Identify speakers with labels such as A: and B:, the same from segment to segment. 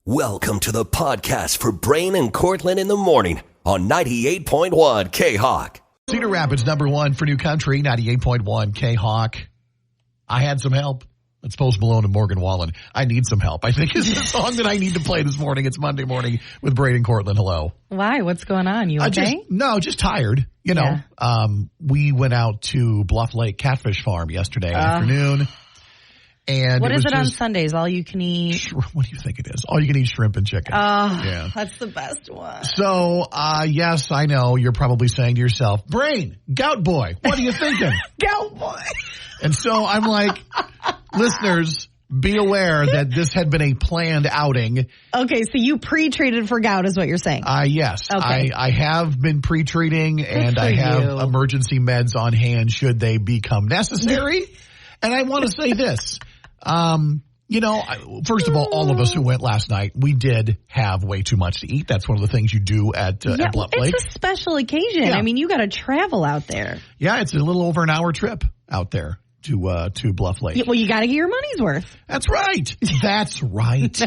A: Welcome to the podcast for Brain and Cortland in the morning on 98.1 K-Hawk.
B: Cedar Rapids, number one for New Country, 98.1 K-Hawk. I had some help. It's Post Malone and Morgan Wallen. I need some help, I think is the song that I need to play this morning. It's Monday morning with Brain and Cortland. Hello.
C: Why? What's going on? You okay?
B: Just tired. You know, we went out to Bluff Lake Catfish Farm yesterday afternoon. And
C: what is it on Sundays? All you can eat?
B: What do you think it is? All you can eat shrimp and chicken.
C: Oh, yeah. That's the best one.
B: So, yes, I know you're probably saying to yourself, Brain, Gout Boy, what are you thinking?
C: Gout Boy.
B: And so I'm like, listeners, be aware that this had been a planned outing.
C: Okay, so you pre-treated for gout is what you're saying?
B: Yes.
C: Okay.
B: I have been pre-treating and I have emergency meds on hand should they become necessary. And I want to say this. First of all of us who went last night, we did have way too much to eat. That's one of the things you do at Bluff Lake.
C: It's a special occasion. Yeah. I mean, you got to travel out there.
B: Yeah, it's a little over an hour trip out there to Bluff Lake.
C: Yeah, well, you got to get your money's worth.
B: That's right. That's right.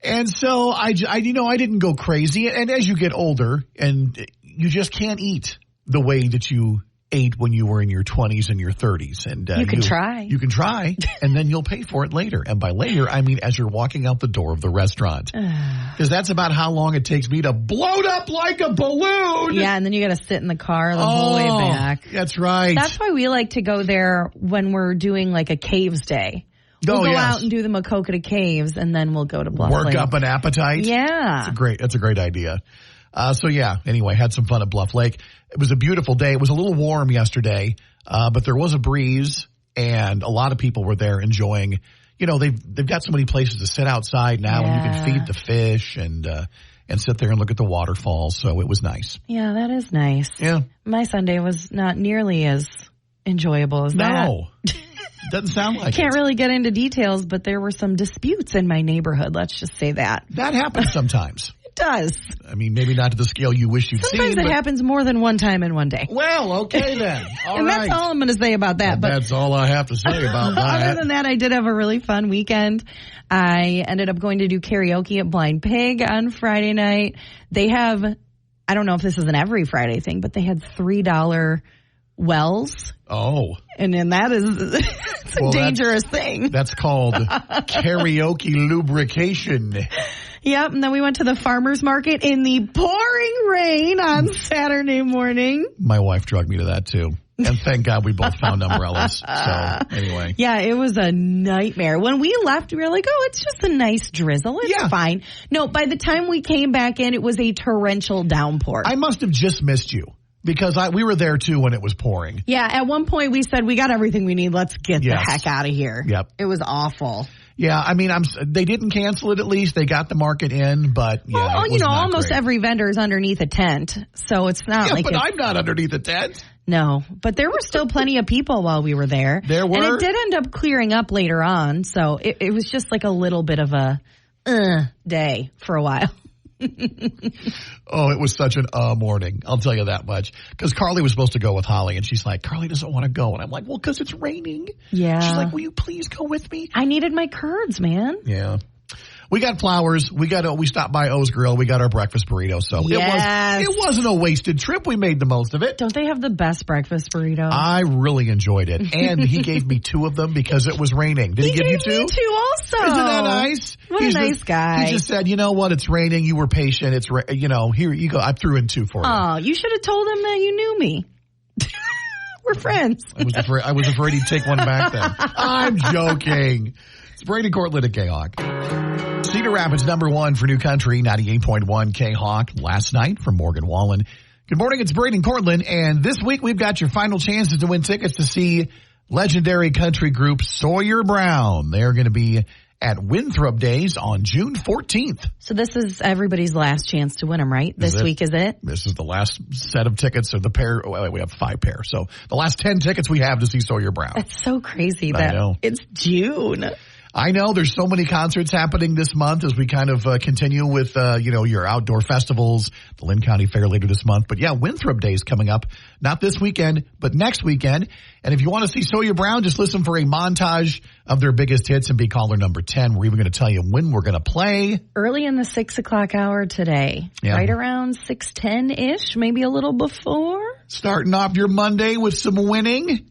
B: And so I didn't go crazy. And as you get older, and you just can't eat the way that you ate when you were in your 20s and your 30s. And
C: you can try.
B: You can try, and then you'll pay for it later. And by later, I mean as you're walking out the door of the restaurant. Because that's about how long it takes me to bloat up like a balloon.
C: Yeah, and then you got to sit in the car the whole way back.
B: That's right.
C: That's why we like to go there when we're doing like a caves day. We'll go out and do the Makokata Caves, and then we'll go to Bluff Lake.
B: Work up an appetite.
C: Yeah.
B: That's a great idea. Anyway, had some fun at Bluff Lake. It was a beautiful day. It was a little warm yesterday, but there was a breeze, and a lot of people were there enjoying. You know, they've got so many places to sit outside now, and you can feed the fish and sit there and look at the waterfalls. So it was nice.
C: Yeah, that is nice.
B: Yeah,
C: my Sunday was not nearly as enjoyable as that.
B: No, doesn't sound like it.
C: Can't really get into details, but there were some disputes in my neighborhood. Let's just say that.
B: That happens sometimes.
C: Does.
B: I mean, maybe not to the scale you wish you'd seen.
C: Sometimes it happens more than one time in one day.
B: Well, okay then. All
C: and
B: right.
C: That's all I'm going to say about that.
B: But that's all I have to say about that.
C: Other than that, I did have a really fun weekend. I ended up going to do karaoke at Blind Pig on Friday night. They have, I don't know if this is an every Friday thing, but they had $3 wells.
B: Oh.
C: And then that is it's a dangerous thing.
B: That's called karaoke lubrication.
C: Yep, and then we went to the farmer's market in the pouring rain on Saturday morning.
B: My wife drugged me to that, too. And thank God we both found umbrellas. So, anyway.
C: Yeah, it was a nightmare. When we left, we were like, oh, it's just a nice drizzle. It's fine. No, by the time we came back in, it was a torrential downpour.
B: I must have just missed you. Because we were there, too, when it was pouring.
C: Yeah, at one point we said, we got everything we need. Let's get the heck out of here.
B: Yep.
C: It was awful.
B: Yeah, I mean, they didn't cancel it at least. They got the market in, but it was not
C: almost
B: great.
C: Every vendor is underneath a tent. So it's not like
B: but I'm not underneath a tent.
C: No, but there were still plenty of people while we were there.
B: There were.
C: And it did end up clearing up later on. So it was just like a little bit of a day for a while.
B: Oh, it was such an morning. I'll tell you that much. Because Carly was supposed to go with Holly, and she's like, Carly doesn't want to go. And I'm like, well, because it's raining.
C: Yeah.
B: She's like, will you please go with me?
C: I needed my curds, man.
B: Yeah. We got flowers. We stopped by O's Grill. We got our breakfast burrito. So it wasn't a wasted trip. We made the most of it.
C: Don't they have the best breakfast burrito?
B: I really enjoyed it. And he gave me 2 of them because it was raining. Did he give you 2?
C: He gave me 2 also.
B: Isn't that nice?
C: What a nice guy.
B: He just said, you know what? It's raining. You were patient. Here you go. I threw in 2 for you.
C: Oh, you should have told him that you knew me. We're friends.
B: I was afraid he'd take one back then. I'm joking. It's Brady Cortland at K-Hawk. Cedar Rapids, number one for New Country, 98.1 K-Hawk. Last night from Morgan Wallen. Good morning, it's Brady Cortland, and this week we've got your final chances to win tickets to see legendary country group Sawyer Brown. They're going to be at Winthrop Days on June 14th.
C: So this is everybody's last chance to win them, right? This week is it?
B: This is the last set of tickets, or the pair. Well, we have 5 pairs. So the last 10 tickets we have to see Sawyer Brown.
C: That's so crazy that it's June.
B: I know there's so many concerts happening this month as we kind of continue with, your outdoor festivals, the Lynn County Fair later this month. But yeah, Winthrop Day is coming up, not this weekend, but next weekend. And if you want to see Sawyer Brown, just listen for a montage of their biggest hits and be caller number 10. We're even going to tell you when we're going to play.
C: Early in the 6 o'clock hour today, right around 6:10-ish, maybe a little before.
B: Starting off your Monday with some winning.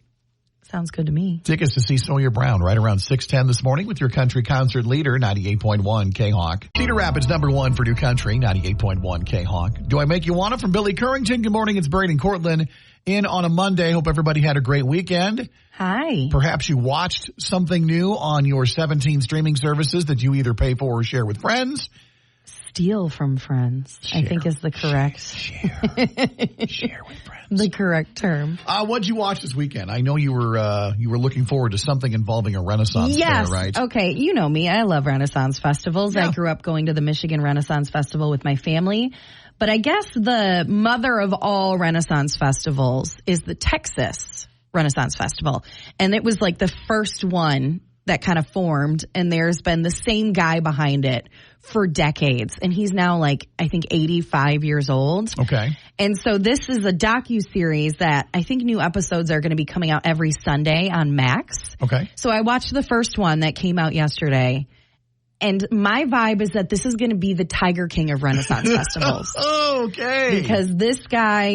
C: Sounds good to me.
B: Tickets to see Sawyer Brown right around 6:10 this morning with your country concert leader, 98.1 K-Hawk. Cedar Rapids, number 1 for New Country, 98.1 K-Hawk. Do I Make You Wanna from Billy Currington? Good morning, it's Braden Cortland in on a Monday. Hope everybody had a great weekend.
C: Hi.
B: Perhaps you watched something new on your 17 streaming services that you either pay for or share with friends.
C: Steal from friends, I think is the correct.
B: Share with friends.
C: The correct term.
B: What'd you watch this weekend? I know you were looking forward to something involving a Renaissance fair, right?
C: Okay. You know me. I love Renaissance festivals.
B: Yeah.
C: I grew up going to the Michigan Renaissance Festival with my family. But I guess the mother of all Renaissance festivals is the Texas Renaissance Festival. And it was like the first one that kind of formed, and there's been the same guy behind it for decades. And he's now like, I think 85 years old.
B: Okay.
C: And so this is a docuseries that I think new episodes are going to be coming out every Sunday on Max.
B: Okay.
C: So I watched the first one that came out yesterday. And my vibe is that this is going to be the Tiger King of Renaissance festivals.
B: Okay.
C: Because this guy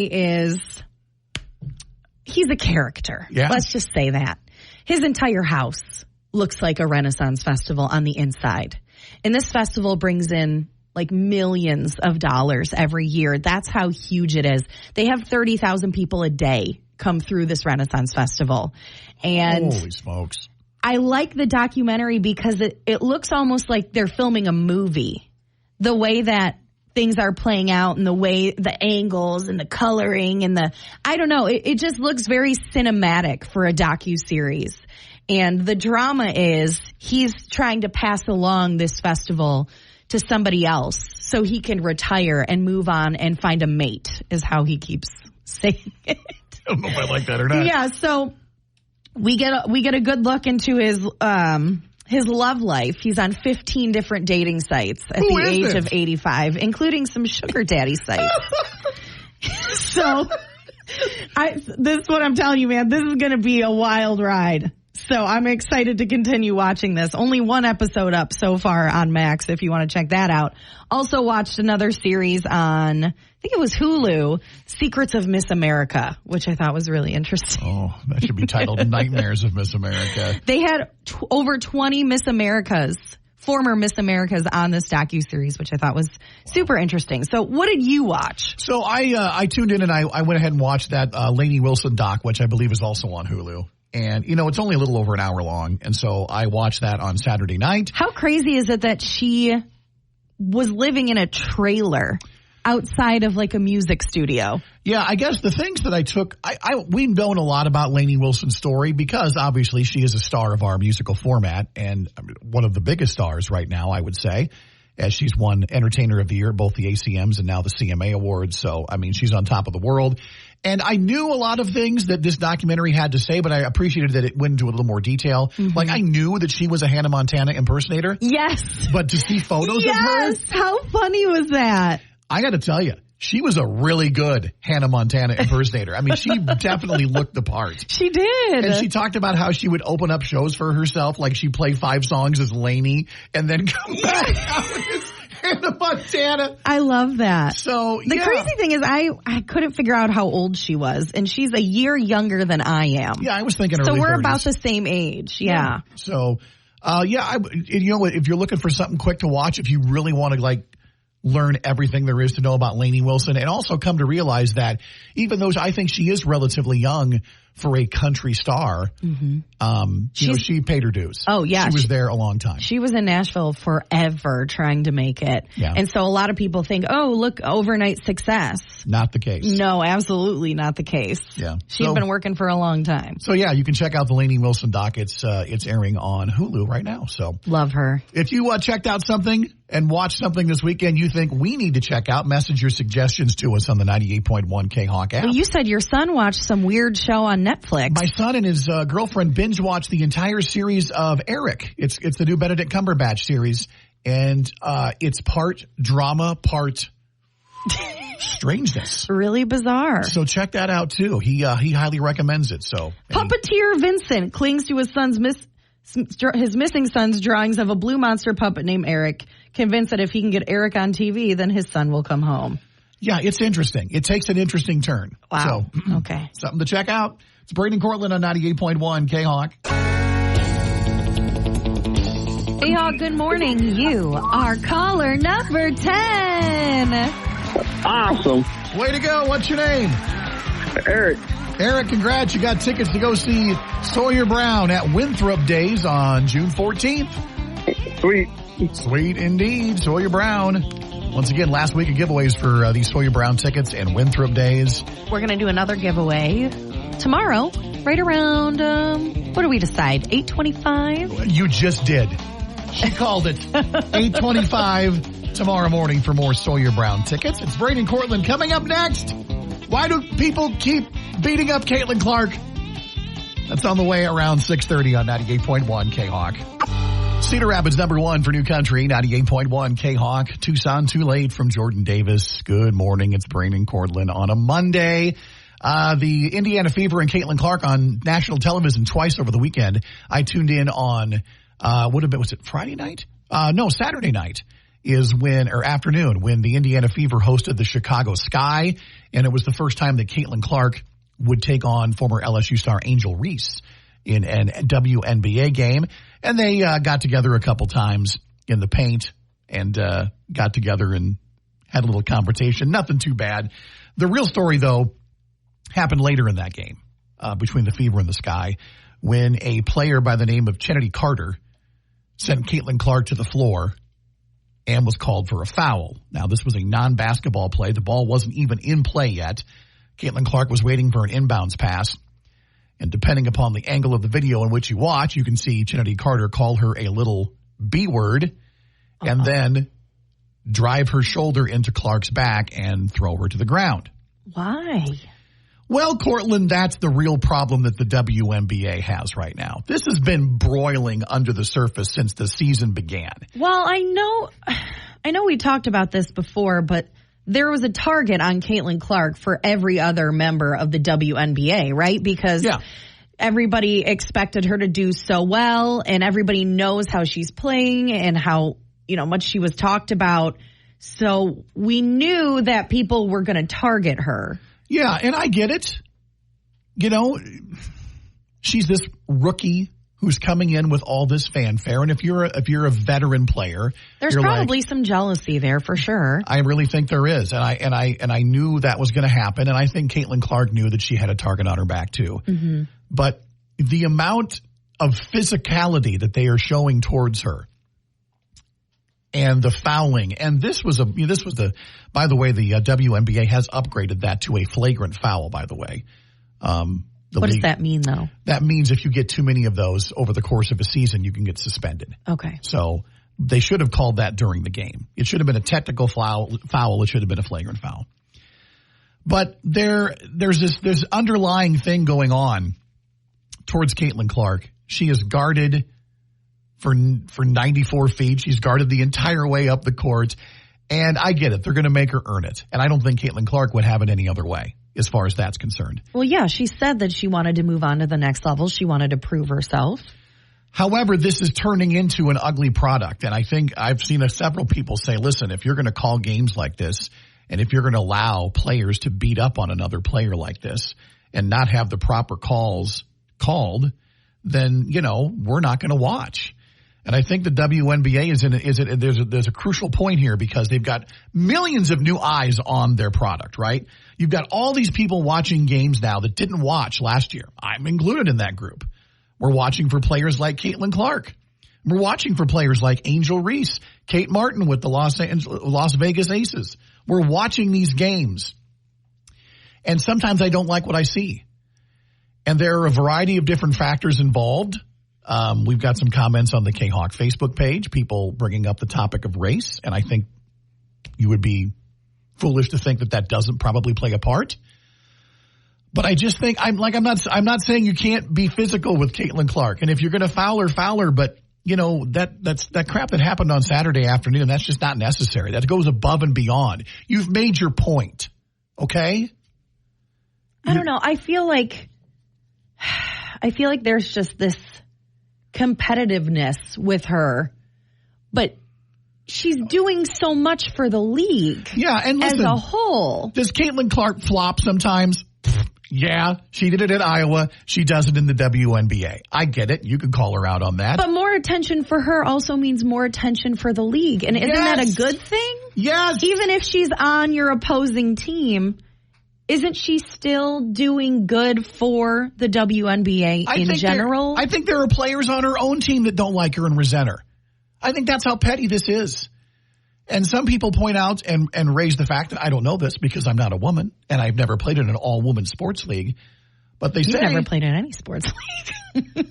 C: he's a character.
B: Yeah.
C: Let's just say that. His entire house looks like a Renaissance festival on the inside. And this festival brings in like millions of dollars every year. That's how huge it is. They have 30,000 people a day come through this Renaissance festival. And
B: holy smokes.
C: I like the documentary because it looks almost like they're filming a movie. The way that things are playing out and the way the angles and the coloring and I don't know, it just looks very cinematic for a docuseries. And the drama is he's trying to pass along this festival to somebody else so he can retire and move on and find a mate, is how he keeps saying it.
B: I don't know if I like that or not.
C: Yeah, so we get a good look into his love life. He's on 15 different dating sites at the age of 85, including some sugar daddy sites. So this is what I'm telling you, man. This is going to be a wild ride. So I'm excited to continue watching this. Only one episode up so far on Max if you want to check that out. Also watched another series on, I think it was Hulu, Secrets of Miss America, which I thought was really interesting.
B: Oh, that should be titled Nightmares of Miss America.
C: They had over 20 Miss Americas, former Miss Americas on this docuseries, which I thought was super interesting. So what did you watch?
B: So I tuned in and I went ahead and watched that Lainey Wilson doc, which I believe is also on Hulu. And, it's only a little over an hour long. And so I watched that on Saturday night. How
C: crazy is it that she was living in a trailer outside of like a music studio?
B: Yeah, I guess the things that I took, we've known a lot about Lainey Wilson's story because obviously she is a star of our musical format and one of the biggest stars right now, I would say, as she's won Entertainer of the Year, both the ACMs and now the CMA Awards. So, she's on top of the world. And I knew a lot of things that this documentary had to say, but I appreciated that it went into a little more detail. Mm-hmm. Like, I knew that she was a Hannah Montana impersonator.
C: Yes.
B: But to see photos of her.
C: Yes. How funny was that?
B: I got to tell you, she was a really good Hannah Montana impersonator. She definitely looked the part.
C: She did.
B: And she talked about how she would open up shows for herself, like she'd play 5 songs as Lainey and then come back out as Hannah Montana.
C: I love that.
B: So,
C: the crazy thing is I couldn't figure out how old she was, and she's a year younger than I am.
B: Yeah, I was thinking early
C: So we're
B: 30s.
C: about the same age. Yeah.
B: So, if you're looking for something quick to watch, if you really want to learn everything there is to know about Lainey Wilson and also come to realize that even though I think she is relatively young for a country star, she paid her dues.
C: Oh, yeah.
B: She was there a long time.
C: She was in Nashville forever trying to make it.
B: Yeah.
C: And so a lot of people think, oh, look, overnight success.
B: Not the case.
C: No, absolutely not the case.
B: Yeah.
C: She's been working for a long time.
B: So, yeah, you can check out the Lainey Wilson doc. It's airing on Hulu right now. So
C: love her.
B: If you checked out something and watch something this weekend you think we need to check out, message your suggestions to us on the 98.1 K-Hawk app.
C: Well, you said your son watched some weird show on Netflix.
B: My son and his girlfriend binge watched the entire series of Eric. It's the new Benedict Cumberbatch series, and it's part drama, part strangeness.
C: Really bizarre.
B: So check that out too. He highly recommends it. So
C: Puppeteer Vincent clings to his missing son's drawings of a blue monster puppet named Eric, convinced that if he can get Eric on TV, then his son will come home.
B: Yeah, it's interesting. It takes an interesting turn.
C: Wow.
B: So,
C: okay.
B: Something to check out. It's Braden Cortland on 98.1 K-Hawk.
C: Hey, Hawk, good morning. You are caller number 10.
D: Awesome.
B: Way to go. What's your name?
D: Eric.
B: Eric, congrats. You got tickets to go see Sawyer Brown at Winthrop Days on June 14th.
D: Sweet.
B: Sweet indeed. Sawyer Brown. Once again, last week of giveaways for these Sawyer Brown tickets and Winthrop Days.
C: We're going to do another giveaway tomorrow, right around, what do we decide, 8:25?
B: You just did. She called it. 8:25 tomorrow morning for more Sawyer Brown tickets. It's Braden Cortland coming up next. Why do people keep beating up Caitlin Clark? That's on the way around 6:30 on 98.1 K-Hawk. Cedar Rapids #1 for New Country, 98.1 K-Hawk. Tucson, too late from Jordan Davis. Good morning. It's Braden Cortland on a Monday. The Indiana Fever and Caitlin Clark on national television twice over the weekend. I tuned in on, was it Friday night? No, Saturday night afternoon when the Indiana Fever hosted the Chicago Sky. And it was the first time that Caitlin Clark would take on former LSU star Angel Reese in an WNBA game. And they got together a couple times in the paint and got together and had a little conversation. Nothing too bad. The real story, though, happened later in that game between the Fever and the Sky when a player by the name of Chennedy Carter sent Caitlin Clark to the floor and was called for a foul. Now, this was a non-basketball play. The ball wasn't even in play yet. Caitlin Clark was waiting for an inbounds pass. And depending upon the angle of the video in which you watch, you can see Chennedy Carter call her a little B word and then drive her shoulder into Clark's back and throw her to the ground.
C: Why?
B: Well, Cortland, that's the real problem that the WNBA has right now. This has been broiling under the surface since the season began.
C: Well, I know we talked about this before, but there was a target on Caitlin Clark for every other member of the WNBA, right? Because everybody expected her to do so well, and everybody knows how she's playing and how, much she was talked about. So we knew that people were going to target her.
B: Yeah, and I get it. She's this rookie who's coming in with all this fanfare, and if you're a veteran player,
C: there's probably some jealousy there for sure.
B: I really think there is, and I knew that was going to happen, and I think Caitlin Clark knew that she had a target on her back too. Mm-hmm. But the amount of physicality that they are showing towards her, and the fouling, and by the way, the WNBA has upgraded that to a flagrant foul, by the way.
C: What does that mean, though? That
B: means if you get too many of those over the course of a season, you can get suspended.
C: Okay.
B: So they should have called that during the game. It should have been a technical foul. It should have been a flagrant foul. But there's this underlying thing going on towards Caitlin Clark. She is guarded for 94 feet. She's guarded the entire way up the court. And I get it. They're going to make her earn it. And I don't think Caitlin Clark would have it any other way as far as that's concerned.
C: Well, yeah, she said that she wanted to move on to the next level. She wanted to prove herself.
B: However, this is turning into an ugly product. And I think I've seen several people say, listen, if you're going to call games like this and if you're going to allow players to beat up on another player like this and not have the proper calls called, then, we're not going to watch. And I think the WNBA there's a crucial point here because they've got millions of new eyes on their product, right? You've got all these people watching games now that didn't watch last year. I'm included in that group. We're watching for players like Caitlin Clark. We're watching for players like Angel Reese, Kate Martin with the Las Vegas Aces. We're watching these games. And sometimes I don't like what I see. And there are a variety of different factors involved. We've got some comments on the K-Hawk Facebook page, people bringing up the topic of race, and I think you would be foolish to think that doesn't probably play a part. But I just think I'm not saying you can't be physical with Caitlin Clark, and if you're going to foul her. But you know that's crap that happened on Saturday afternoon. That's just not necessary. That goes above and beyond. You've made your point, okay?
C: I don't know. I feel like there's just this competitiveness with her, but she's doing so much for the league.
B: Yeah, and listen,
C: as a whole.
B: Does Caitlin Clark flop sometimes? Yeah, she did it at Iowa. She does it in the WNBA. I get it. You can call her out on that.
C: But more attention for her also means more attention for the league. And isn't that a good thing?
B: Yes.
C: Even if she's on your opposing team, isn't she still doing good for the WNBA in general?
B: I think there are players on her own team that don't like her and resent her. I think that's how petty this is. And some people point out and raise the fact that I don't know this because I'm not a woman and I've never played in an all-woman sports league. But they say...
C: You've never played in any sports league.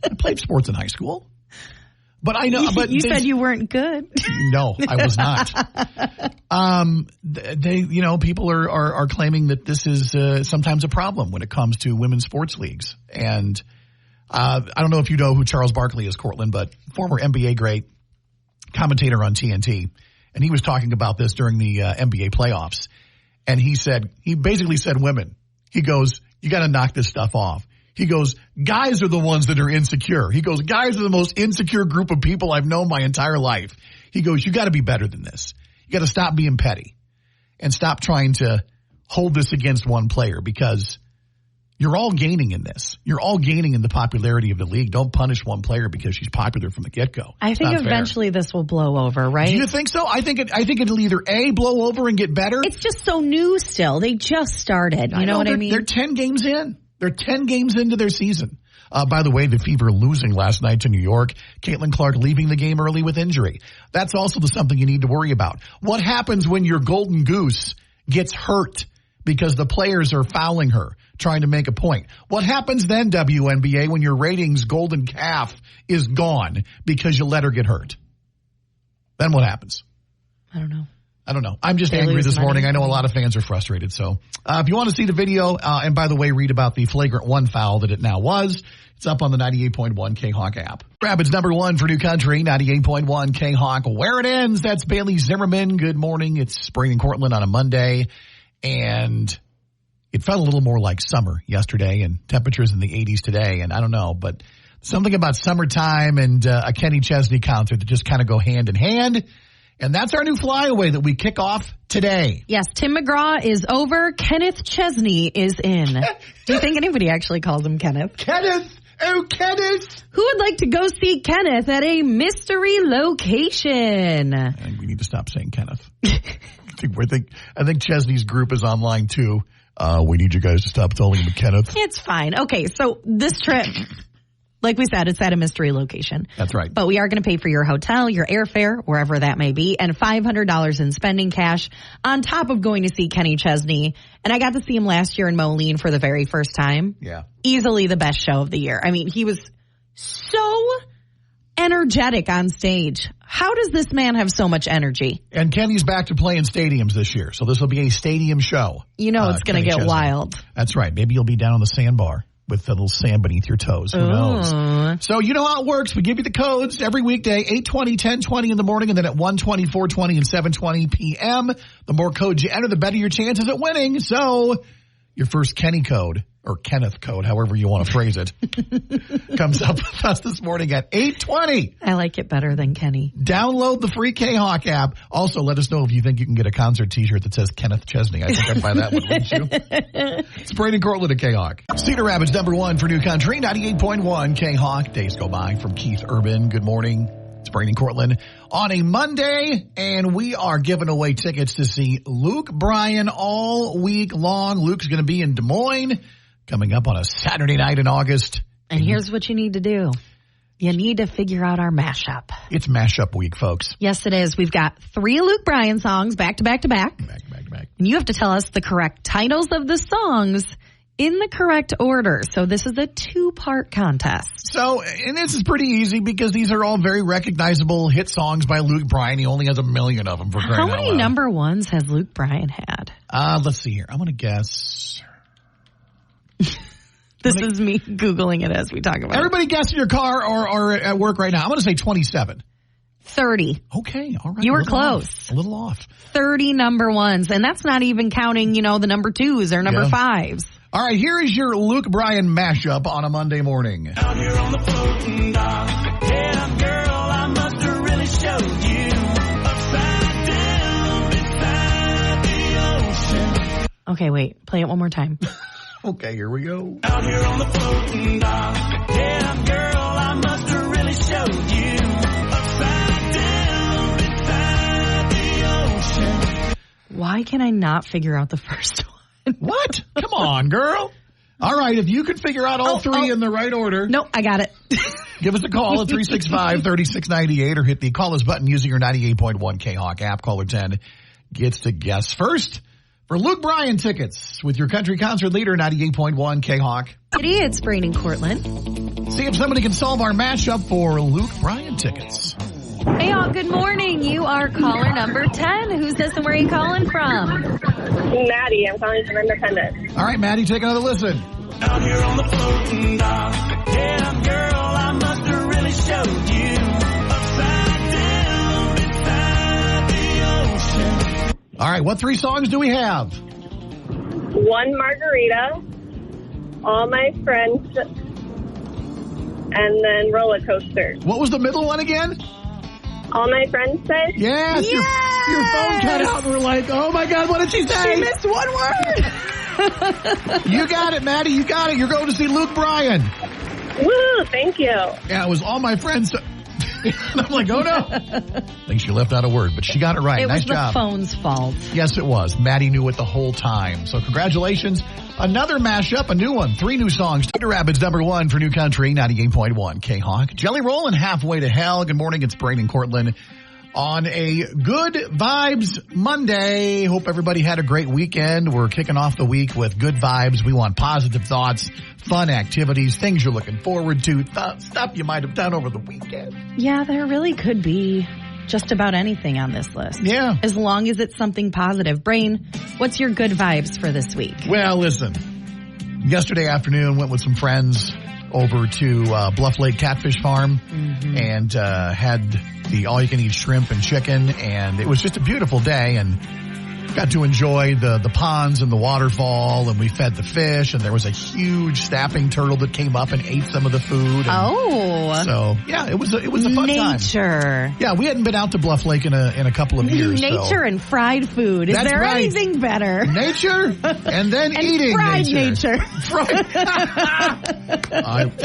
B: I played sports in high school. But I know... But
C: you said you weren't good.
B: No, I was not. People are claiming that this is sometimes a problem when it comes to women's sports leagues. And I don't know if you know who Charles Barkley is, Cortland, but former NBA great, commentator on TNT, and he was talking about this during the NBA playoffs. And he basically said women. He goes, you got to knock this stuff off. He goes, guys are the ones that are insecure. He goes, guys are the most insecure group of people I've known my entire life. He goes, you got to be better than this. You got to stop being petty and stop trying to hold this against one player because you're all gaining in this. You're all gaining in the popularity of the league. Don't punish one player because she's popular from the get-go.
C: I think eventually this will blow over, right?
B: Do you think so? I think it'll either A, blow over and get better.
C: It's just so new still. They just started. You know what I mean?
B: They're 10 games in. They're 10 games into their season. By the way, the Fever losing last night to New York. Caitlin Clark leaving the game early with injury. That's also something you need to worry about. What happens when your golden goose gets hurt because the players are fouling her, trying to make a point? What happens then, WNBA, when your ratings golden calf is gone because you let her get hurt? Then what happens?
C: I don't know.
B: I'm just angry this morning. I know a lot of fans are frustrated. So if you want to see the video, and by the way, read about the flagrant one foul that it now was, it's up on the 98.1 K-Hawk app. Rapids number one for New Country, 98.1 K-Hawk. Where it ends, that's Bailey Zimmerman. Good morning. It's Brain and Cortland on a Monday. And it felt a little more like summer yesterday and temperatures in the 80s today. And I don't know, but something about summertime and a Kenny Chesney concert that just kind of go hand in hand. And that's our new flyaway that we kick off today.
C: Yes, Tim McGraw is over. Kenneth Chesney is in. Do you think anybody actually calls him Kenneth?
B: Kenneth! Oh, Kenneth!
C: Who would like to go see Kenneth at a mystery location?
B: I think we need to stop saying Kenneth. I think Chesney's group is online too. We need you guys to stop calling him Kenneth.
C: It's fine. Okay, so this trip, like we said, it's at a mystery location.
B: That's right.
C: But we are going to pay for your hotel, your airfare, wherever that may be, and $500 in spending cash on top of going to see Kenny Chesney. And I got to see him last year in Moline for the very first time.
B: Yeah.
C: Easily the best show of the year. I mean, he was so energetic on stage. How does this man have so much energy?
B: And Kenny's back to playing stadiums this year, so this will be a stadium show.
C: You know it's going to get
B: Chesney.
C: wild.
B: That's right. Maybe you'll be down on the sandbar with a little sand beneath your toes. Who knows? So you know how it works. We give you the codes every weekday, 8:20, 10:20 in the morning, and then at 1:20, 4:20, and 7:20 p.m. The more codes you enter, the better your chances at winning. So your first Kenny code, or Kenneth code, however you want to phrase it, comes up with us this morning at 8:20.
C: I like it better than Kenny.
B: Download the free K-Hawk app. Also, let us know if you think you can get a concert t-shirt that says Kenneth Chesney. I think I'd buy that one, wouldn't you? It's Brain and Cortland at K-Hawk. Cedar Rapids number one for New Country, 98.1 K-Hawk. Days go by from Keith Urban. Good morning. It's Brain and Cortland on a Monday, and we are giving away tickets to see Luke Bryan all week long. Luke's going to be in Des Moines coming up on a Saturday night in August.
C: And here's what you need to do. You need to figure out our mashup.
B: It's mashup week, folks.
C: Yes, it is. We've got 3 Luke Bryan songs back to back to back.
B: Back to back to back.
C: And you have to tell us the correct titles of the songs in the correct order. So this is a 2-part contest.
B: So, and this is pretty easy because these are all very recognizable hit songs by Luke Bryan. He only has 1 million of them for crying
C: How
B: out
C: many
B: loud.
C: number ones has Luke Bryan had?
B: Let's see here. I'm going to guess.
C: This is me Googling it as we talk about
B: Everybody guess in your car or at work right now. I'm going to say 27.
C: it. 30.
B: Okay, all right.
C: You were
B: A little
C: close.
B: off. A little off.
C: 30 number ones. And that's not even counting, the number 2s or number 5s.
B: All right, here is your Luke Bryan mashup on a Monday morning.
E: Out here on the floating dock. Yeah, girl, I must have really showed you. Upside down inside the ocean.
C: Okay, wait. Play it one more time.
B: Okay, here we go.
E: Out here on the floating dock. Yeah, girl, I must have really showed you. Upside down inside the ocean.
C: Why can I not figure out the first one?
B: What? Come on, girl. All right, if you can figure out all three in the right order,
C: Nope, I got it.
B: give us a call at 365-3698 or hit the call us button using your 98.1 K-Hawk app. Caller 10 gets to guess first for Luke Bryan tickets with your country concert leader, 98.1 K-Hawk.
C: It's Brain and Cortland.
B: See if somebody can solve our mashup for Luke Bryan tickets.
C: Hey, all. Good morning. You are caller number 10. Who's this and where are you calling from?
F: Maddie, I'm calling from Independence.
B: All right, Maddie, take another listen.
E: Out here on the floating dock. Yeah, girl, I must have really showed you. Upside down inside the ocean.
B: All right, what 3 songs do we have?
F: One margarita, all my friends, and then roller coaster.
B: What was the middle one again?
F: All my friends say.
B: Yes, your phone cut out and we're like, oh my God, what did she say?
C: She missed one word.
B: You got it, Maddie, you got it. You're going to see Luke Bryan.
F: Woo, thank you.
B: Yeah, it was all my friends. I'm like, oh no. I think she left out a word, but she got it right.
C: It
B: nice
C: was the
B: job.
C: phone's fault.
B: Yes, it was. Maddie knew it the whole time. So congratulations. Another mashup, a new one. 3 new songs. Cedar Rapids #1 for New Country, 98.1 K-Hawk. Jelly Rollin' Halfway to Hell. Good morning. It's Brain and Cortland on a Good Vibes Monday. Hope everybody had a great weekend. We're kicking off the week with good vibes. We want positive thoughts, fun activities, things you're looking forward to, stuff you might have done over the weekend.
C: Yeah, there really could be just about anything on this list.
B: Yeah.
C: As long as it's something positive. Brain, what's your good vibes for this week?
B: Well, listen, yesterday afternoon went with some friends over to Bluff Lake Catfish Farm and had the all-you-can-eat shrimp and chicken, and it was just a beautiful day, and got to enjoy the ponds and the waterfall, and we fed the fish, and there was a huge snapping turtle that came up and ate some of the food. And so yeah, it was a fun time.
C: Nature.
B: Yeah, we hadn't been out to Bluff Lake in a couple of years.
C: Nature and fried food. Is
B: That's
C: there
B: right.
C: anything better?
B: Nature and then
C: And
B: eating
C: fried nature.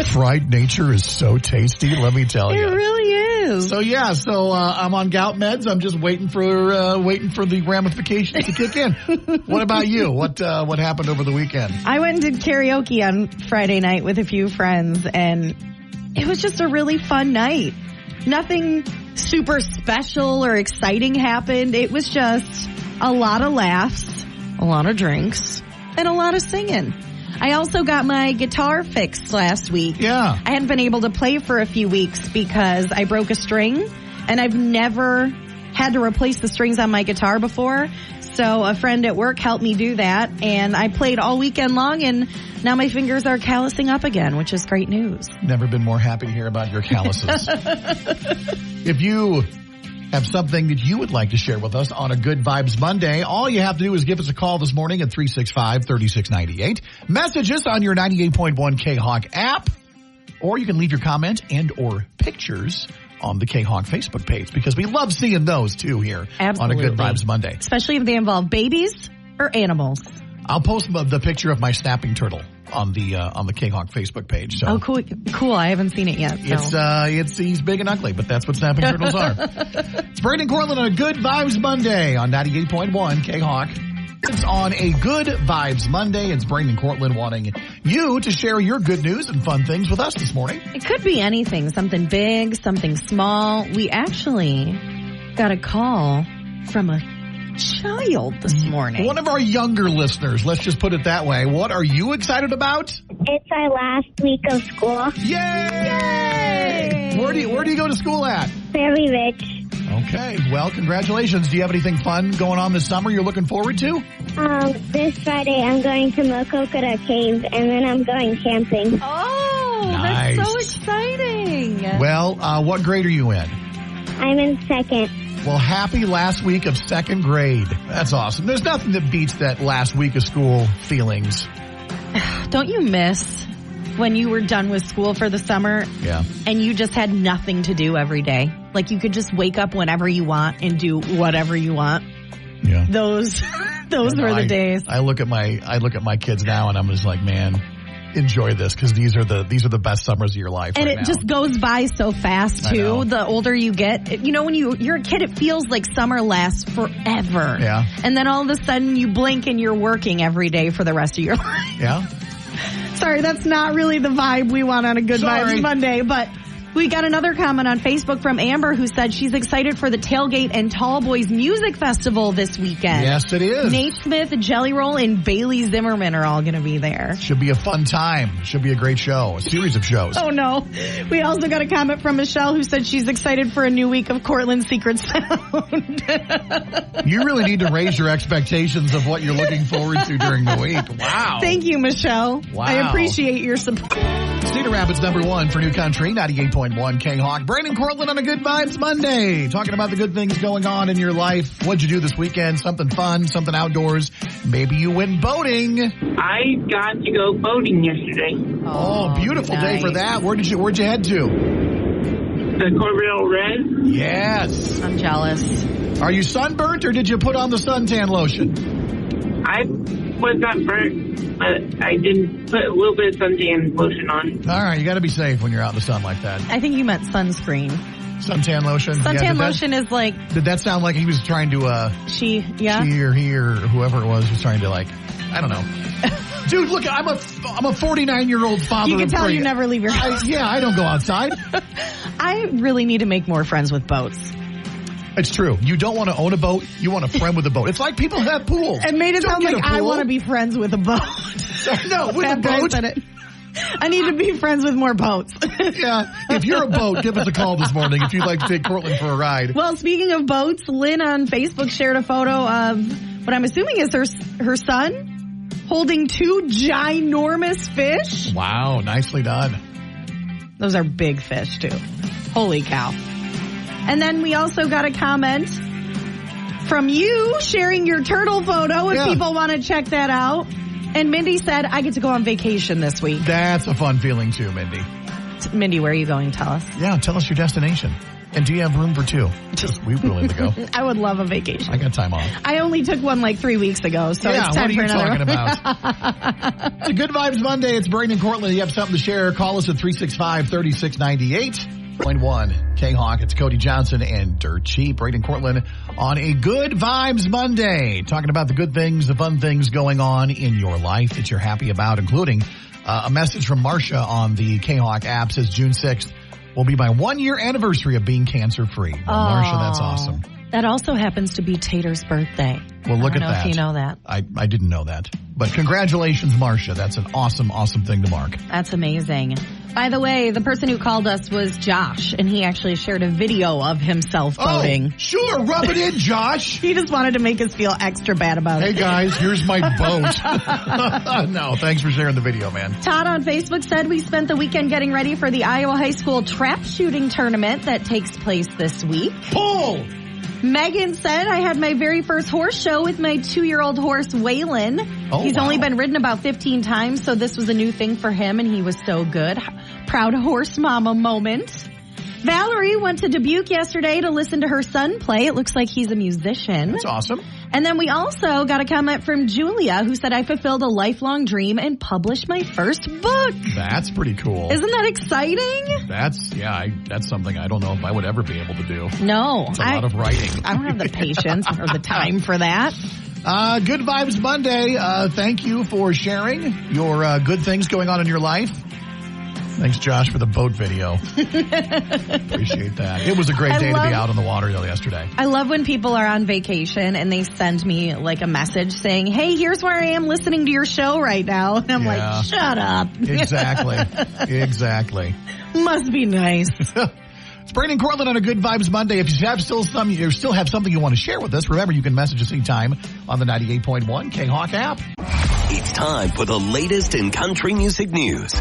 B: Fried nature is so tasty, let me tell
C: It
B: you.
C: really is.
B: So yeah, I'm on gout meds. I'm just waiting for the ramifications to kick in. What about you? What happened over the weekend?
C: I went and did karaoke on Friday night with a few friends, and it was just a really fun night. Nothing super special or exciting happened. It was just a lot of laughs, a lot of drinks, and a lot of singing. I also got my guitar fixed last week.
B: Yeah.
C: I hadn't been able to play for a few weeks because I broke a string, and I've never had to replace the strings on my guitar before. So a friend at work helped me do that, and I played all weekend long, and now my fingers are callousing up again, which is great news.
B: Never been more happy to hear about your calluses. If you have something that you would like to share with us on a Good Vibes Monday, all you have to do is give us a call this morning at 365-3698. Message us on your 98.1 K-Hawk app, or you can leave your comment and or pictures on the K-Hawk Facebook page, because we love seeing those too here
C: Absolutely.
B: on a Good Vibes Monday.
C: Especially if they involve babies or animals.
B: I'll post the picture of my snapping turtle on the K-Hawk Facebook page. So
C: Oh, cool. I haven't seen it yet. So.
B: he's big and ugly, but that's what snapping turtles are. It's Braden Cortland on a Good Vibes Monday on 98.1 K-Hawk. It's on a Good Vibes Monday. It's Braden Cortland wanting you to share your good news and fun things with us this morning.
C: It could be anything, something big, something small. We actually got a call from a child this morning.
B: One of our younger listeners, let's just put it that way. What are you excited about?
G: It's our last week of school.
B: Yay! Where do you go to school at?
G: Very rich.
B: Okay, well, congratulations. Do you have anything fun going on this summer you're looking forward to?
G: This Friday I'm going to Mococoda Cave, and then I'm going camping.
C: Oh,
B: Nice.
C: that's so exciting.
B: Well, what grade are you in?
G: I'm in second.
B: Well, happy last week of second grade. That's awesome. There's nothing that beats that last week of school feelings.
C: Don't you miss when you were done with school for the summer
B: Yeah.
C: and you just had nothing to do every day? Like you could just wake up whenever you want and do whatever you want.
B: Yeah.
C: Those were the days.
B: I look at my kids now and I'm just like, man, enjoy this because these are the best summers of your life.
C: And
B: right
C: it
B: now.
C: just goes by so fast,
B: I know.
C: too. The older you get, when you're a kid, it feels like summer lasts forever.
B: Yeah.
C: And then all of a sudden you blink and you're working every day for the rest of your life.
B: Yeah.
C: Sorry, that's not really the vibe we want on a Good
B: Sorry.
C: Vibes Monday, but we got another comment on Facebook from Amber who said she's excited for the Tailgate and Tall Boys Music Festival this weekend.
B: Yes, it is.
C: Nate Smith, Jelly Roll, and Bailey Zimmerman are all going to be there.
B: Should be a fun time. Should be a great show. A series of shows.
C: Oh, no. We also got a comment from Michelle who said she's excited for a new week of Cortland's Secret Sound.
B: You really need to raise your expectations of what you're looking forward to during the week. Wow.
C: Thank you, Michelle.
B: Wow.
C: I appreciate your support.
B: Cedar Rapids #1 for New Country, 98.1 K-Hawk. Brandon Cortland on a Good Vibes Monday. Talking about the good things going on in your life. What'd you do this weekend? Something fun, something outdoors. Maybe you went boating.
H: I got to go boating yesterday.
B: Oh, beautiful day for that. Where'd you head to?
H: The Corbell Red.
B: Yes.
C: I'm jealous.
B: Are you sunburnt or did you put on the suntan lotion?
H: I was not burnt, but I did put a little bit of suntan lotion on.
B: All right, you got to be safe when you're out in the sun like that.
C: I think you meant sunscreen.
B: Suntan lotion.
C: Suntan lotion is like
B: Did that sound like he was trying to,
C: she
B: or he or whoever it was trying to I don't know. Dude, look, I'm a 49-year-old father.
C: You can
B: of
C: tell
B: three.
C: you never leave your house.
B: I don't go outside.
C: I really need to make more friends with boats.
B: It's true. You don't want to own a boat. You want a friend with a boat. It's like people who have pools.
C: It made it
B: Don't
C: sound
B: get
C: like
B: a
C: I
B: pool.
C: want to be friends with a boat.
B: No, with a
C: After I
B: boat.
C: said it. I need to be friends with more boats.
B: Yeah. If you're a boat, give us a call this morning if you'd like to take Cortland for a ride.
C: Well, speaking of boats, Lynn on Facebook shared a photo of what I'm assuming is her son holding two ginormous fish.
B: Wow, nicely done.
C: Those are big fish, too. Holy cow. And then we also got a comment from you sharing your turtle photo if people want to check that out. And Mindy said, I get to go on vacation this week.
B: That's a fun feeling too, Mindy.
C: Mindy, where are you going? Tell us.
B: Yeah, tell us your destination. And do you have room for two? Because we're willing to go.
C: I would love a vacation.
B: I got time off.
C: I only took one like 3 weeks ago, so it's time for another.
B: What are you talking about? It's a Good Vibes Monday. It's Brandon Cortland. You have something to share. Call us at 365-3698. 0.1 K-Hawk. It's Cody Johnson and Dirt Cheap. Brayden Cortland on a Good Vibes Monday. Talking about the good things, the fun things going on in your life that you're happy about, including a message from Marcia on the K-Hawk app says June 6th will be my 1-year anniversary of being cancer-free. Well, Marcia, that's awesome.
C: That also happens to be Tater's birthday.
B: Well, look
C: I don't
B: at
C: know
B: that.
C: if you know that.
B: I didn't know that. But congratulations, Marcia. That's an awesome, awesome thing to mark.
C: That's amazing. By the way, the person who called us was Josh, and he actually shared a video of himself boating.
B: Oh, sure. Rub it in, Josh.
C: He just wanted to make us feel extra bad about
B: Hey,
C: it.
B: guys, here's my boat. No, thanks for sharing the video, man.
C: Todd on Facebook said we spent the weekend getting ready for the Iowa High School trap shooting tournament that takes place this week.
B: Pull!
C: Megan said, I had my very first horse show with my 2-year-old horse, Waylon.
B: Oh,
C: He's
B: wow.
C: only been ridden about 15 times, so this was a new thing for him, and he was so good. Proud horse mama moment. Valerie went to Dubuque yesterday to listen to her son play. It looks like he's a musician.
B: That's awesome.
C: And then we also got a comment from Julia, who said, I fulfilled a lifelong dream and published my first book.
B: That's pretty cool.
C: Isn't that exciting?
B: That's something I don't know if I would ever be able to do.
C: No.
B: It's a lot of writing.
C: I don't have the patience or the time for that.
B: Good Vibes Monday. Thank you for sharing your good things going on in your life. Thanks, Josh, for the boat video. Appreciate that. It was a great day to be out on the water yesterday.
C: I love when people are on vacation and they send me like a message saying, hey, here's where I am listening to your show right now. And I'm like, shut up.
B: Exactly.
C: Must be nice.
B: It's Brandon Cortland on a Good Vibes Monday. If you still have something you want to share with us, remember you can message us anytime on the 98.1 K-Hawk app.
A: It's time for the latest in country music news.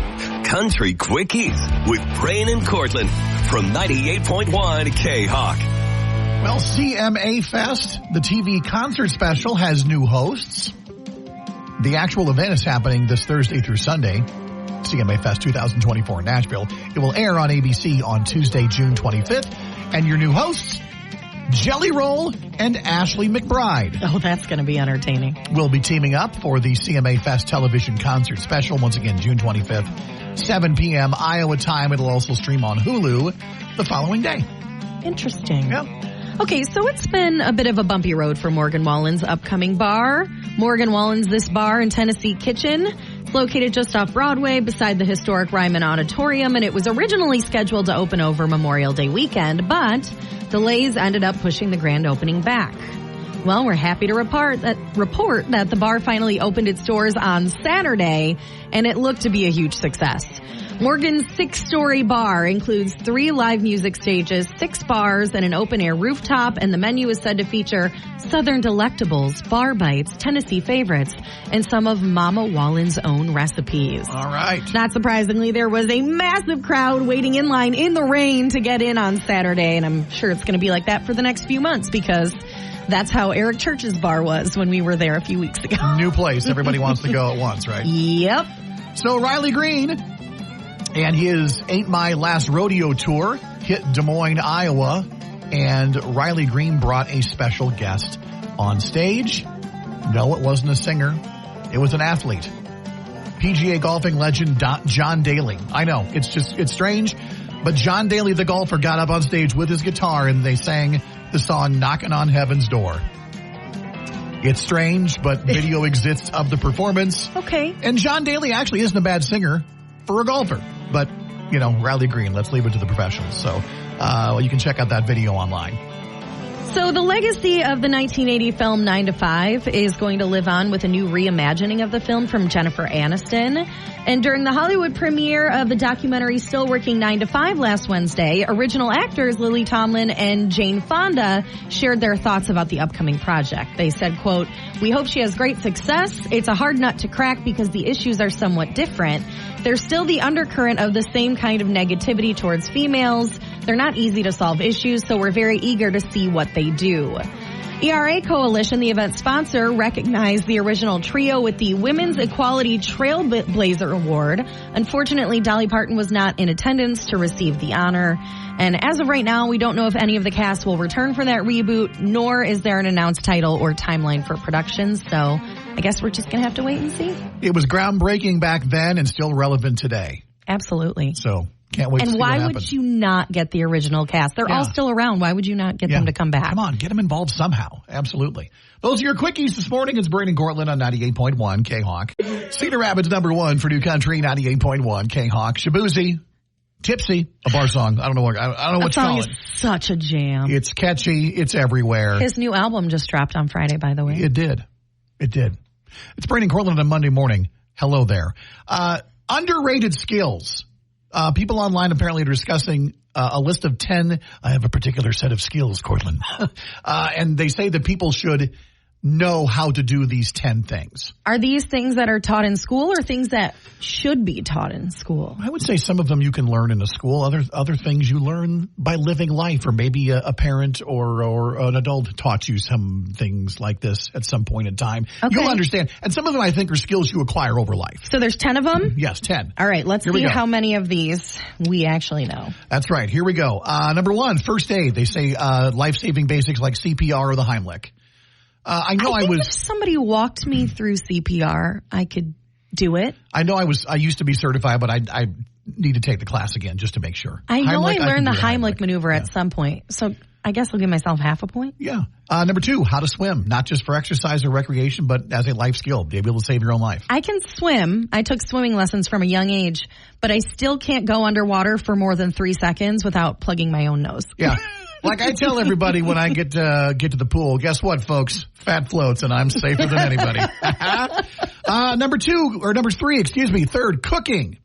A: Country Quickies with Brain and Cortland from 98.1 K-Hawk.
B: Well, CMA Fest, the TV concert special, has new hosts. The actual event is happening this Thursday through Sunday. CMA Fest 2024 in Nashville. It will air on ABC on Tuesday, June 25th. And your new hosts, Jelly Roll and Ashley McBride.
C: Oh, that's going to be entertaining.
B: Will be teaming up for the CMA Fest television concert special. Once again, June 25th, 7 p.m. Iowa time. It'll also stream on Hulu the following day.
C: Interesting.
B: Yeah.
C: Okay, so it's been a bit of a bumpy road for Morgan Wallen's upcoming bar. Morgan Wallen's This Bar in Tennessee Kitchen. It's located just off Broadway beside the historic Ryman Auditorium, and it was originally scheduled to open over Memorial Day weekend, but delays ended up pushing the grand opening back. Well, we're happy to report that the bar finally opened its doors on Saturday, and it looked to be a huge success. Morgan's 6-story bar includes 3 live music stages, 6 bars, and an open-air rooftop, and the menu is said to feature Southern delectables, bar bites, Tennessee favorites, and some of Mama Wallen's own recipes.
B: All right.
C: Not surprisingly, there was a massive crowd waiting in line in the rain to get in on Saturday, and I'm sure it's going to be like that for the next few months because that's how Eric Church's bar was when we were there a few weeks ago.
B: New place. Everybody wants to go at once, right?
C: Yep.
B: So Riley Green and his Ain't My Last Rodeo tour hit Des Moines, Iowa, and Riley Green brought a special guest on stage. No, it wasn't a singer. It was an athlete. PGA golfing legend John Daly. I know, it's strange, but John Daly, the golfer, got up on stage with his guitar and they sang the song Knockin' on Heaven's Door. It's strange, but video exists of the performance.
C: Okay.
B: And John Daly actually isn't a bad singer for a golfer. But, you know, Riley Green, let's leave it to the professionals. So you can check out that video online.
C: So the legacy of the 1980 film 9 to 5 is going to live on with a new reimagining of the film from Jennifer Aniston. And during the Hollywood premiere of the documentary Still Working 9 to 5 last Wednesday, original actors Lily Tomlin and Jane Fonda shared their thoughts about the upcoming project. They said, quote, "We hope she has great success. It's a hard nut to crack because the issues are somewhat different. There's still the undercurrent of the same kind of negativity towards females. They're not easy to solve issues, so we're very eager to see what they do." ERA Coalition, the event sponsor, recognized the original trio with the Women's Equality Trailblazer Award. Unfortunately, Dolly Parton was not in attendance to receive the honor. And as of right now, we don't know if any of the cast will return for that reboot, nor is there an announced title or timeline for production. So I guess we're just going to have to wait and see.
B: It was groundbreaking back then and still relevant today.
C: Absolutely.
B: So can't wait to see
C: and
B: what
C: why
B: happens.
C: would you not get the original cast? They're all still around. Why would you not get them to come back?
B: Come on, get them involved somehow. Absolutely. Those are your quickies this morning. It's Braden Cortland on 98.1 K-Hawk. Cedar Rapids #1 for New Country, 98.1 K-Hawk. Shabuzi, Tipsy, a bar song. I don't know what you call it.
C: Such a jam.
B: It's catchy. It's everywhere.
C: His new album just dropped on Friday, by the way.
B: It did. It's Braden Cortland on Monday morning. Hello there. Underrated skills. People online apparently are discussing a list of 10. I have a particular set of skills, Cortland. And they say that people should know how to do these 10 things.
C: Are these things that are taught in school or things that should be taught in school?
B: I would say some of them you can learn in a school. Other things you learn by living life, or maybe a parent or an adult taught you some things like this at some point in time.
C: Okay.
B: You'll understand. And some of them I think are skills you acquire over life.
C: So there's 10 of them?
B: Yes, 10.
C: All right, let's see how many of these we actually know.
B: That's right. Here we go. #1, first aid. They say life-saving basics like CPR or the Heimlich. I think if
C: somebody walked me through CPR, I could do it.
B: I used to be certified, but I need to take the class again just to make sure.
C: I know
B: Heimlich,
C: I learned the
B: Heimlich
C: maneuver at some point. So I guess I'll give myself half a point.
B: Yeah. Number 2, how to swim, not just for exercise or recreation, but as a life skill. Be able to save your own life.
C: I can swim. I took swimming lessons from a young age, but I still can't go underwater for more than 3 seconds without plugging my own nose.
B: Yeah. Like I tell everybody when I get to the pool, guess what, folks? Fat floats, and I'm safer than anybody. Number 3, third, cooking.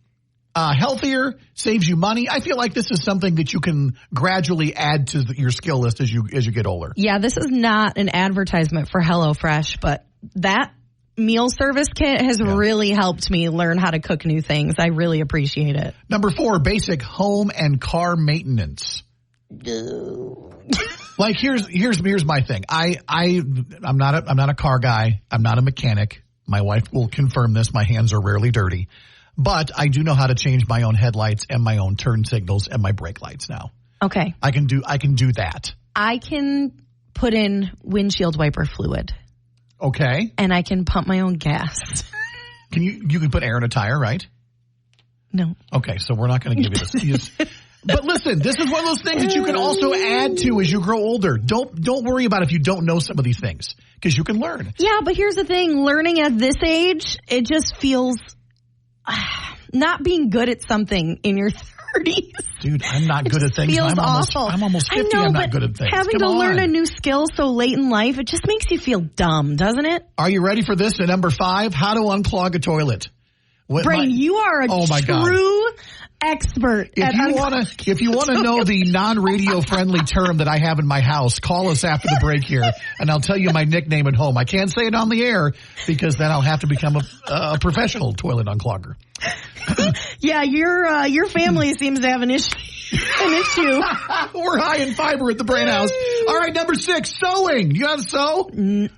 B: Healthier, saves you money. I feel like this is something that you can gradually add to your skill list as you get older.
C: Yeah, this is not an advertisement for HelloFresh, but that meal service kit has really helped me learn how to cook new things. I really appreciate it.
B: Number 4, basic home and car maintenance. Like here's my thing. I'm not a car guy. I'm not a mechanic. My wife will confirm this. My hands are rarely dirty. But I do know how to change my own headlights and my own turn signals and my brake lights now.
C: Okay.
B: I can do that.
C: I can put in windshield wiper fluid.
B: Okay.
C: And I can pump my own gas.
B: You can put air in a tire, right?
C: No.
B: Okay, so we're not going to give you this. But listen, this is one of those things that you can also add to as you grow older. Don't worry about if you don't know some of these things, because you can learn.
C: Yeah, but here's the thing. Learning at this age, it just feels not being good at something in your 30s.
B: Dude, I'm not good at things.
C: Feels awful.
B: I'm almost 50.
C: I know,
B: I'm not good at things.
C: Having to learn a new skill so late in life, it just makes you feel dumb, doesn't it?
B: Are you ready for this? At number 5, how to unclog a toilet.
C: Brain, you are a true expert.
B: If you want to know the non-radio friendly term that I have in my house, call us after the break here, and I'll tell you my nickname at home. I can't say it on the air because then I'll have to become a professional toilet unclogger.
C: Yeah, your family seems to have an issue.
B: We're high in fiber at the Brain House. All right, number 6, sewing. You have sew?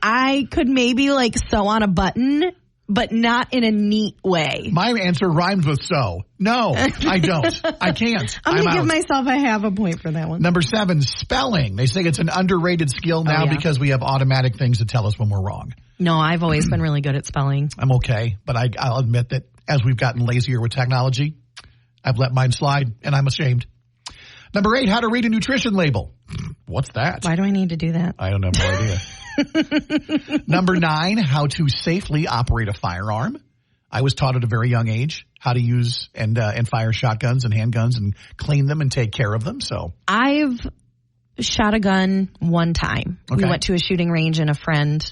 C: I could maybe sew on a button, but not in a neat way.
B: My answer rhymes with so. No, I don't. I can't.
C: I'm going to give myself a half a point for that one.
B: Number 7, spelling. They say it's an underrated skill now because we have automatic things that tell us when we're wrong.
C: No, I've always been really good at spelling.
B: I'm okay, but I'll admit that as we've gotten lazier with technology, I've let mine slide, and I'm ashamed. Number 8, how to read a nutrition label. What's that?
C: Why do I need to do that?
B: I don't have no idea. Number 9, how to safely operate a firearm. I was taught at a very young age how to use and fire shotguns and handguns and clean them and take care of them. So
C: I've shot a gun one time.
B: Okay.
C: We went to a shooting range and a friend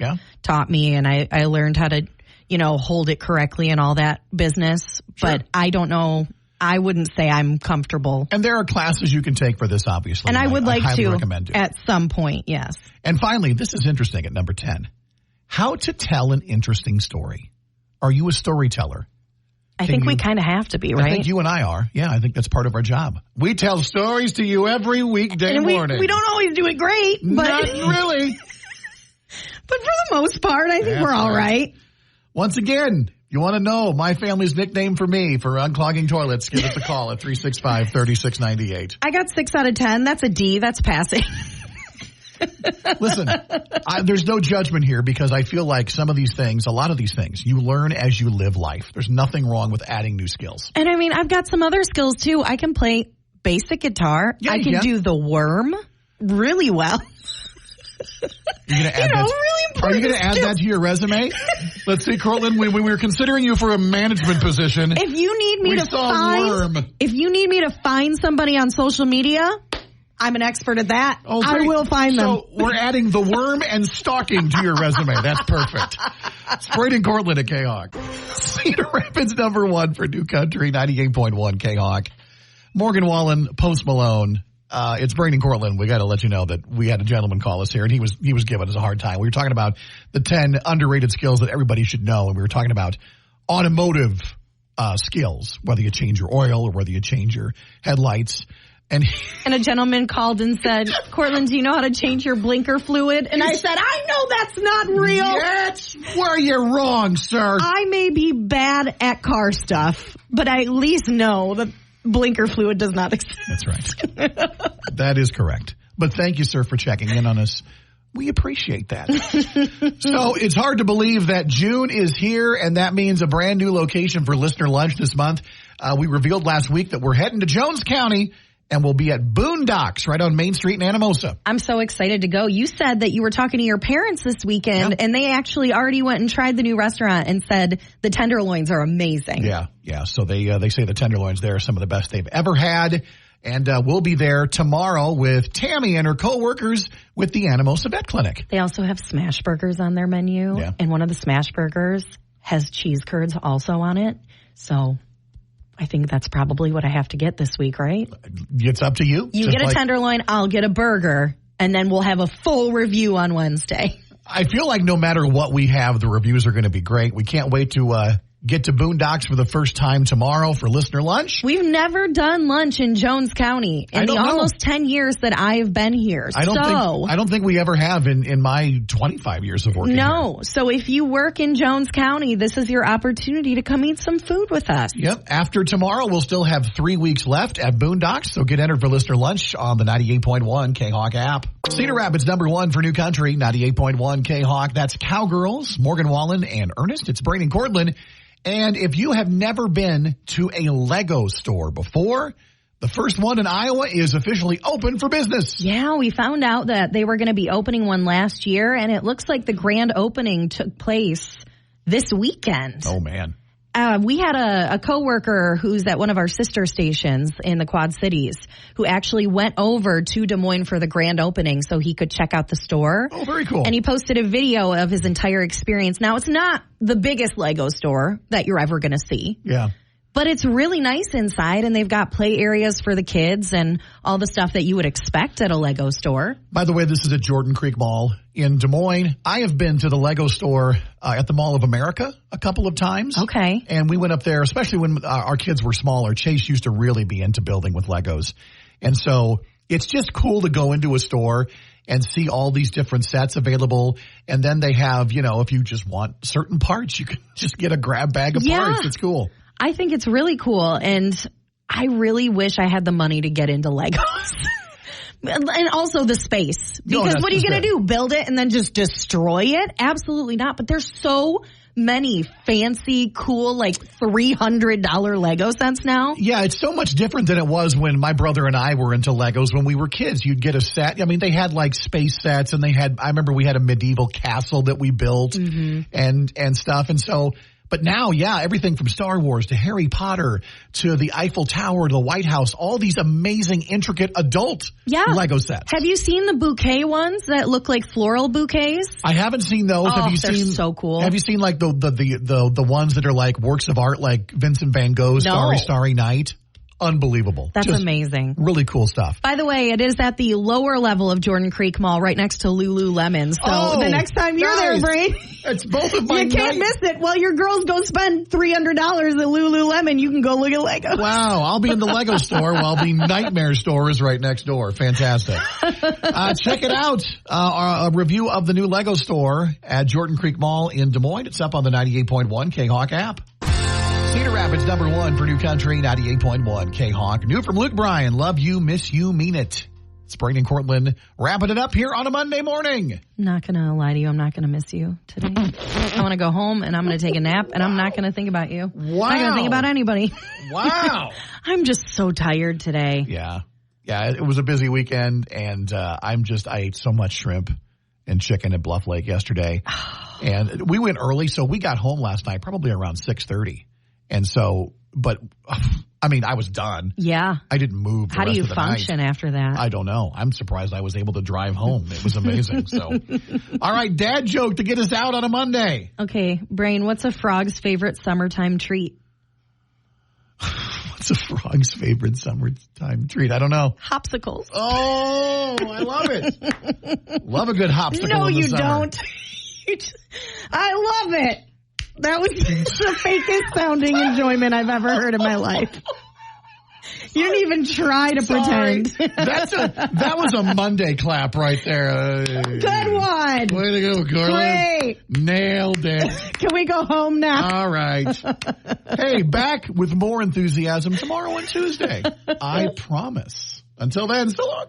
C: taught me, and I learned how to, hold it correctly and all that business. Sure. But I don't know. I wouldn't say I'm comfortable.
B: And there are classes you can take for this, obviously.
C: And I would like
B: highly
C: to
B: recommend it.
C: at some point, yes.
B: And finally, this is interesting at number 10. How to tell an interesting story. Are you a storyteller?
C: I think we kind of have to be, right?
B: I think you and I are. Yeah, I think that's part of our job. We tell stories to you every weekday morning.
C: We don't always do it great. But
B: not really.
C: But for the most part, I think we're all right.
B: Once again, you want to know my family's nickname for me for unclogging toilets, give us a call at 365-3698.
C: I got 6 out of 10. That's a D. That's passing.
B: Listen, there's no judgment here because I feel like a lot of these things, you learn as you live life. There's nothing wrong with adding new skills.
C: And I mean, I've got some other skills too. I can play basic guitar. I can do the worm really well.
B: You're gonna add that,
C: really important.
B: Are you going to add that to your resume? Let's see, Cortland, when we were considering you for a management position,
C: if you need me to find somebody on social media, I'm an expert at that.
B: Oh,
C: I will find them.
B: So we're adding the worm and stalking to your resume. That's perfect. It's Brady and Cortland at K-Hawk. Cedar Rapids number 1 for New Country, 98.1 K-Hawk. Morgan Wallen, Post Malone. It's Brady and Cortland. We got to let you know that we had a gentleman call us here, and he was giving us a hard time. We were talking about the 10 underrated skills that everybody should know, and we were talking about automotive skills, whether you change your oil or whether you change your headlights. And
C: a gentleman called and said, Cortland, do you know how to change your blinker fluid? And I said, I know that's not real.
B: Yes, where you're wrong, sir.
C: I may be bad at car stuff, but I at least know that blinker fluid does not exist.
B: That's right. That is correct. But thank you, sir, for checking in on us. We appreciate that. So it's hard to believe that June is here, and that means a brand new location for Listener Lunch this month. We revealed last week that we're heading to Jones County, and we'll be at Boondocks right on Main Street in Anamosa.
C: I'm so excited to go. You said that you were talking to your parents this weekend, and they actually already went and tried the new restaurant and said the tenderloins are amazing.
B: Yeah. So they say the tenderloins there are some of the best they've ever had. And we'll be there tomorrow with Tammy and her coworkers with the Anamosa Vet Clinic.
C: They also have smash burgers on their menu, and one of the smash burgers has cheese curds also on it. So I think that's probably what I have to get this week, right?
B: It's up to you.
C: You get a tenderloin, I'll get a burger, and then we'll have a full review on Wednesday.
B: I feel like no matter what we have, the reviews are going to be great. We can't wait to get to Boondocks for the first time tomorrow for listener lunch.
C: We've never done lunch in Jones County in the almost 10 years that I have been here.
B: I don't think we ever have in my 25 years of working here.
C: So if you work in Jones County, this is your opportunity to come eat some food with us.
B: Yep. After tomorrow, we'll still have 3 weeks left at Boondocks, so get entered for listener lunch on the 98.1 K-Hawk app. Cedar Rapids #1 for New Country, 98.1 K-Hawk. That's Cowgirls, Morgan Wallen, and Ernest. It's Braden Cortland. And if you have never been to a Lego store before, the first one in Iowa is officially open for business.
C: Yeah, we found out that they were going to be opening one last year, and it looks like the grand opening took place this weekend.
B: Oh, man.
C: We had a coworker who's at one of our sister stations in the Quad Cities who actually went over to Des Moines for the grand opening so he could check out the store.
B: Oh, very cool.
C: And he posted a video of his entire experience. Now, it's not the biggest Lego store that you're ever going to see.
B: Yeah.
C: But it's really nice inside, and they've got play areas for the kids and all the stuff that you would expect at a Lego store.
B: By the way, this is at Jordan Creek Mall in Des Moines. I have been to the Lego store at the Mall of America a couple of times.
C: Okay.
B: And we went up there, especially when our kids were smaller. Chase used to really be into building with Legos. And so it's just cool to go into a store and see all these different sets available. And then they have, if you just want certain parts, you can just get a grab bag of parts. It's cool.
C: I think it's really cool, and I really wish I had the money to get into Legos. And also the space. Because what are you going to do? Build it and then just destroy it? Absolutely not. But there's so many fancy, cool, like $300 Lego sets now.
B: Yeah, it's so much different than it was when my brother and I were into Legos when we were kids. You'd get a set. I mean, they had like space sets, and I remember we had a medieval castle that we built and stuff. And so... But now, everything from Star Wars to Harry Potter to the Eiffel Tower to the White House, all these amazing, intricate adult Lego sets.
C: Have you seen the bouquet ones that look like floral bouquets?
B: I haven't seen those.
C: Oh, they're so cool.
B: Have you seen like the ones that are like works of art, like Vincent van Gogh's Starry, Starry Night? Unbelievable.
C: That's amazing.
B: Really cool stuff.
C: By the way, it is at the lower level of Jordan Creek Mall, right next to Lululemon. So the next time you're there, Brain,
B: it's both of my
C: you can't miss it. While your girls go spend $300 at Lululemon, you can go look at Legos.
B: Wow, I'll be in the Lego store while the Nightmare store is right next door. Fantastic. Check it out. A review of the new Lego store at Jordan Creek Mall in Des Moines. It's up on the 98.1 K-Hawk app. Cedar Rapids #1 for New Country, 98.1 K-Hawk. New from Luke Bryan, love you, miss you, mean it. It's Braden and Cortland wrapping it up here on a Monday morning.
C: I'm not going to lie to you. I'm not going to miss you today. I want to go home, and I'm going to take a nap, and I'm not going to think about you.
B: Wow.
C: I'm not going to think about anybody.
B: Wow.
C: I'm just so tired today.
B: Yeah, it was a busy weekend, and I ate so much shrimp and chicken at Bluff Lake yesterday. And we went early, so we got home last night probably around 6:30. And so, but I mean, I was done.
C: Yeah.
B: I didn't move.
C: How do you function after that?
B: I don't know. I'm surprised I was able to drive home. It was amazing. So, all right, dad joke to get us out on a Monday.
C: Okay, Brain, what's a frog's favorite summertime treat?
B: What's a frog's favorite summertime treat? I don't know.
C: Hopsicles.
B: Oh, I love it. Love a good hopsicle.
C: No,
B: in the
C: you
B: summer.
C: don't. I love it. That was the fakest sounding enjoyment I've ever heard in my life. You didn't even try to pretend.
B: That was a Monday clap right there.
C: Good one.
B: Way to go, Cortland.
C: Great.
B: Nailed it.
C: Can we go home now?
B: All right. Hey, back with more enthusiasm tomorrow and Tuesday. I promise. Until then, so long.